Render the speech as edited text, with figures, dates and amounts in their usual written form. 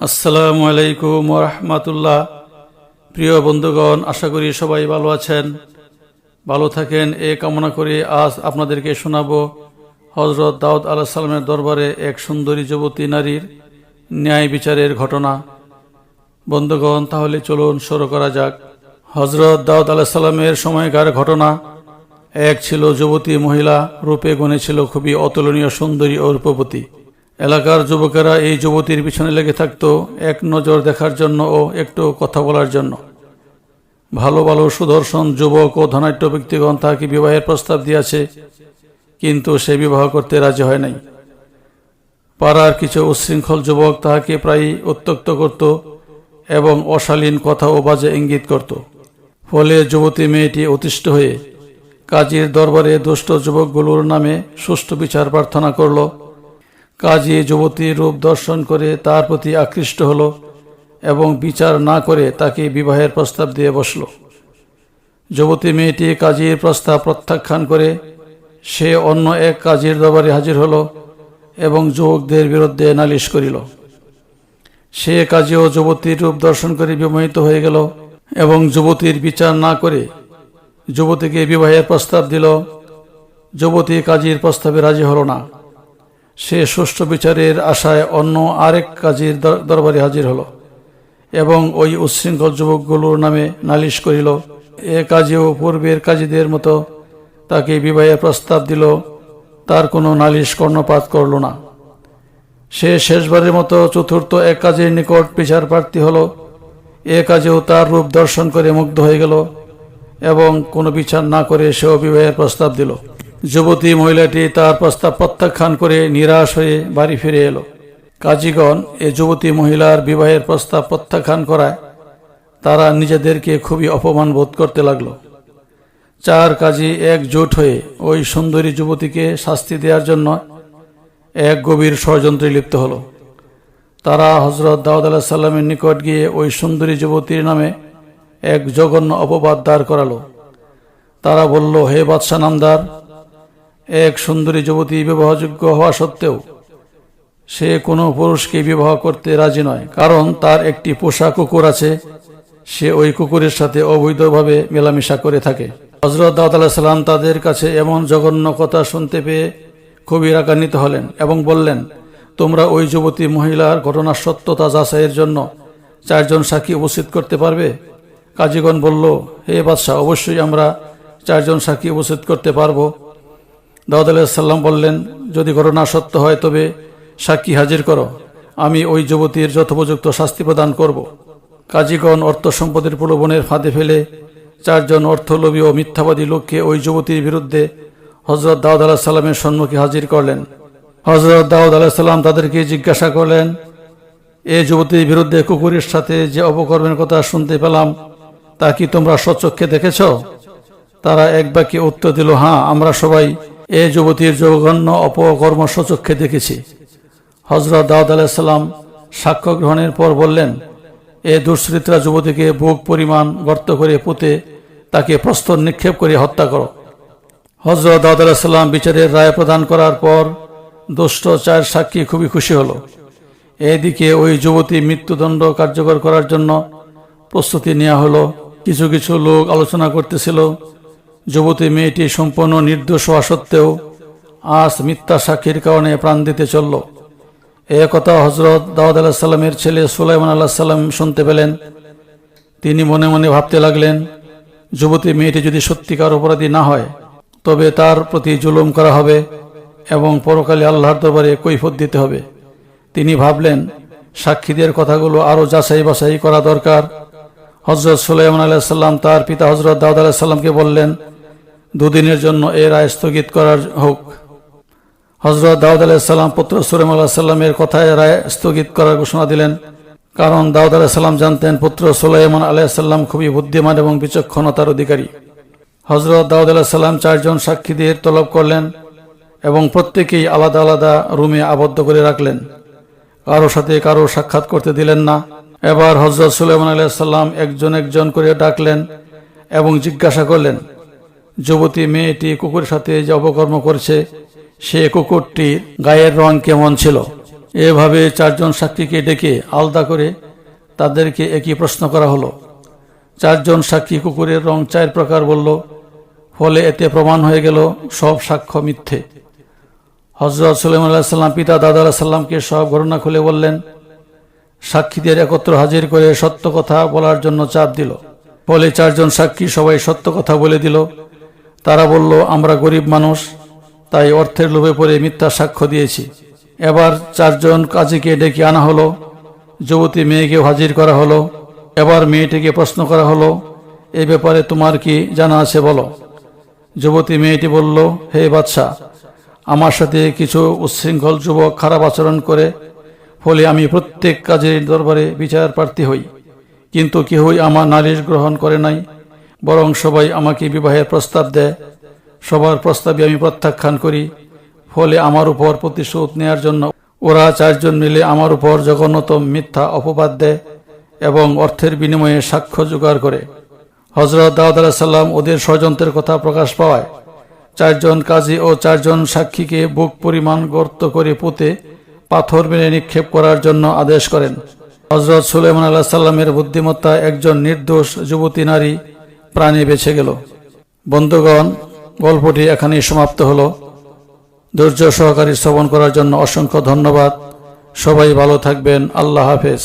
আসসালামু আলাইকুম ওয়া রাহমাতুল্লাহ। প্রিয় বন্ধুগণ, আশা করি সবাই ভালো আছেন, ভালো থাকেন এ কামনা করে আজ আপনাদেরকে শোনাবো হযরত দাউদ আলাইহিস সালামের দরবারে এক সুন্দরী যুবতী নারীর ন্যায় বিচারের ঘটনা। বন্ধুগণ, তাহলে চলুন শুরু করা যাক। হযরত দাউদ আলাইহিস সালামের সময়কার ঘটনা। এক ছিল যুবতী মহিলা, রূপে গুণে ছিল খুবই অতুলনীয় সুন্দরী ও রূপবতী। এলাকার যুবকেরা এই যুবতীর পিছনে লেগে থাকত এক নজর দেখার জন্য ও একটু কথা বলার জন্য। ভালো ভালো সুদর্শন যুবক ও ধনাঢ্য ব্যক্তিগণ তাকে বিবাহের প্রস্তাব দিয়েছে, কিন্তু সে বিবাহ করতে রাজি হয় নাই। পাড়ার কিছু উচ্ছৃঙ্খল যুবক তাহাকে প্রায়ই উত্ত্যক্ত করত এবং অশালীন কথা ও বাজে ইঙ্গিত করত। ফলে যুবতী মেয়েটি অতিষ্ঠ হয়ে কাজীর দরবারে দুষ্ট যুবকগুলোর নামে সুষ্ঠু বিচার প্রার্থনা করল। কাজী যুবতীর রূপ দর্শন করে তার প্রতি আকৃষ্ট হল এবং বিচার না করে তাকে বিবাহের প্রস্তাব দিয়ে বসল। যুবতী মেয়েটি কাজীর প্রস্তাব প্রত্যাখ্যান করে সে অন্য এক কাজীর দরবারে হাজির হল এবং যুবকদের বিরুদ্ধে নালিশ করিল। সে কাজীও যুবতীর রূপ দর্শন করে বিমোহিত হয়ে গেল এবং যুবতীর বিচার না করে যুবতীকে বিবাহের প্রস্তাব দিল। যুবতী কাজীর প্রস্তাবে রাজি হল না। সে সুষ্ঠু বিচারের আশায় অন্য আরেক কাজীর দরবারে হাজির হল এবং ওই উচ্ছৃঙ্খল যুবকগুলোর নামে নালিশ করিল। এ কাজীও পূর্বের কাজীদের মতো তাকে বিবাহের প্রস্তাব দিল, তার কোনো নালিশ কর্ণপাত করল না। সে শেষবারের মতো চতুর্থ এক কাজীর নিকট বিচার প্রার্থী হল। এ কাজেও তার রূপ দর্শন করে মুগ্ধ হয়ে গেল এবং কোনো বিচার না করে সেও বিবাহের প্রস্তাব দিল। যুবতী মহিলাটি তার প্রস্তাব প্রত্যাখ্যান করে নিরাশ হয়ে বাড়ি ফিরে এলো। কাজীগণ এ যুবতী মহিলার বিবাহের প্রস্তাব প্রত্যাখ্যান করায় তারা নিজেদেরকে খুবই অপমান বোধ করতে লাগলো। চার কাজী একজোট হয়ে ওই সুন্দরী যুবতীকে শাস্তি দেওয়ার জন্য এক গভীর ষড়যন্ত্রে লিপ্ত হলো। তারা হযরত দাউদ আলাইহিস সালামের নিকট গিয়ে ওই সুন্দরী যুবতীর নামে এক জঘন্য অপবাদ দাঁড় করালো। তারা বলল, হে বাদশাহ নামদার, এক সুন্দরী যুবতী বিবাহযোগ্য হওয়া সত্ত্বেও সে কোনো পুরুষকে বিবাহ করতে রাজি নয়, কারণ তার একটি পোষা কুকুর আছে। সে ওই কুকুরের সাথে অবৈধভাবে মেলামেশা করে থাকে। হযরত দাউদ আলাইহিস সালাম তাদের কাছে এমন জঘন্য কথা শুনতে পেয়ে খুবই রাগান্বিত হলেন এবং বললেন, তোমরা ওই যুবতী মহিলার ঘটনার সত্যতা যাচাইয়ের জন্য 4 জন সাক্ষী উপস্থিত করতে পারবে? কাজীগণ বলল, হে বাদশাহ, অবশ্যই আমরা 4 জন সাক্ষী উপস্থিত করতে পারব। দাউদ আলাইহিস সালাম বললেন, যদি ঘটনা সত্য হয় তবে সাক্ষী হাজির করো, আমি ওই যুবতীর যথোপযুক্ত শাস্তি প্রদান করব। কাজীগণ অর্থ সম্পদের প্রলোভনের ফাঁদে ফেলে 4 জন অর্থলোভী ও মিথ্যাবাদী লোককে ওই যুবতীর বিরুদ্ধে হযরত দাউদ আলাইহিস সালামের সম্মুখে হাজির করলেন। হযরত দাউদ আলাইহিস সালাম তাদেরকে জিজ্ঞাসা করলেন, এ যুবতীর বিরুদ্ধে কুকুরের সাথে যে অপকর্মের কথা শুনতে পেলাম তা কি তোমরা স্বচক্ষে দেখেছ? তারা এক বাক্যে উত্তর দিল, হ্যাঁ, আমরা সবাই এ যুবতীর জঘন্য অপকর্ম স্বচক্ষে দেখেছি। হযরত দাউদ আলাইহিস সালাম সাক্ষ্য গ্রহণের পর বললেন, এ দুশ্চরিত্রা যুবতীকে বুক পরিমাণ গর্ত করে পুঁতে তাকে প্রস্তর নিক্ষেপ করে হত্যা করো। হযরত দাউদ আলাইহিস সালাম বিচারের রায় প্রদান করার পর দুষ্ট 4 সাক্ষী খুবই খুশি হলো। এদিকে ওই যুবতী মৃত্যুদণ্ড কার্যকর করার জন্য প্রস্তুতি নেওয়া হলো। কিছু কিছু লোক আলোচনা করতেছিল, যুবতী মেয়েটি সম্পূর্ণ নির্দোষ হওয়া সত্ত্বেও আজ মিথ্যা সাক্ষীর কারণে প্রাণ দিতে চলল। এ কথা হযরত দাউদ আলাইহিস সালামের ছেলে সুলাইমান আলাইহিস সালাম শুনতে পেলেন। তিনি মনে মনে ভাবতে লাগলেন, যুবতী মেয়েটি যদি সত্যিকার অপরাধী না হয় তবে তার প্রতি জুলুম করা হবে এবং পরকালে আল্লাহর দরবারে কৈফিয়ত দিতে হবে। তিনি ভাবলেন, সাক্ষীদের কথাগুলো আরও যাচাই বাছাই করা দরকার। হযরত সুলাইমান আলাইহিস সালাম তার পিতা হযরত দাউদ আলাইহিস সালামকে বললেন, 2 দিনের জন্য এ রায় স্থগিত করার হোক। হযরত দাউদ আলাইহিস সালাম পুত্র সুলাইমান আলাইহিস সালামের কথায় রায় স্থগিত করার ঘোষণা দিলেন, কারণ দাউদ আলাইহিস সালাম জানতেন পুত্র সুলাইমান আলাইহিস সালাম খুবই বুদ্ধিমান এবং বিচক্ষণতার অধিকারী। হযরত দাউদ আলাইহিস সালাম 4 জন সাক্ষীদের তলব করলেন এবং প্রত্যেকেই আলাদা আলাদা রুমে আবদ্ধ করে রাখলেন। কারো সাথে কারো সাক্ষাৎ করতে দিলেন না। এবার হযরত সুলাইমান আলাইহিস সালাম একজন একজন করে ডাকলেন এবং জিজ্ঞাসা করলেন, যুবতী মেয়েটি কুকুরের সাথে যে অপকর্ম করেছে সে কুকুরটির গায়ের রং কেমন ছিল? এভাবে চারজন সাক্ষীকে ডেকে আলাদা করে তাদেরকে একই প্রশ্ন করা হলো। চারজন সাক্ষী কুকুরের রং 4 প্রকার বলল, ফলে এতে প্রমাণ হয়ে গেল সব সাক্ষ্য মিথ্যে। হযরত সুলাইমান আলাইহিস সালাম পিতা দাউদ আলাইহিস সালামকে সব ঘটনা খুলে বললেন। সাক্ষীদের একত্র হাজির করে সত্য কথা বলার জন্য চাপ দিল। ফলে চারজন সাক্ষী সবাই সত্য কথা বলে দিল। তারা বলল, আমরা গরিব মানুষ, তাই অর্থের লোভে পড়ে মিথ্যা সাক্ষ্য দিয়েছি। এবার চারজন কাজীকে ডেকে আনা হলো। যুবতী মেয়েকেও হাজির করা হলো। এবার মেয়েটিকে প্রশ্ন করা হলো, এই ব্যাপারে তোমার কি জানা আছে বলো। যুবতী মেয়েটি বলল, হে বাদশাহ, আমার সাথে কিছু উচ্ছৃঙ্খল যুবক খারাপ আচরণ করে, ফলে আমি প্রত্যেক কাজের দরবারে বিচার প্রার্থী হই, কিন্তু কেউই আমার নালিশ গ্রহণ করে নাই, বরং সবাই আমাকে বিবাহের প্রস্তাব দেয়। সবার প্রস্তাবে আমি প্রত্যাখ্যান করি। ফলে আমার উপর প্রতিশোধ নেয়ার জন্য ওরা চারজন মিলে আমার উপর জঘন্যতম মিথ্যা অপবাদ দেয় এবং অর্থের বিনিময়ে সাক্ষ্য জোগাড় করে। হযরত দাউদ আলাইহিস সালাম ওদের ষড়যন্ত্রের কথা প্রকাশ পাওয়ায় চারজন কাজী ও চারজন সাক্ষীকে বুক পরিমাণ গর্ত করে পুঁতে পাথর মেরে নিক্ষেপ করার জন্য আদেশ করেন। হযরত সুলাইমান আলাইহিস সালামের বুদ্ধিমত্তা একজন নির্দোষ যুবতী নারী প্রাণে বেঁচে গেল। বন্ধুগণ, গল্পটি এখানেই সমাপ্ত হলো। ধৈর্য সহকারে শ্রবণ করার জন্য অসংখ্য ধন্যবাদ। সবাই ভালো থাকবেন। আল্লাহ হাফেজ।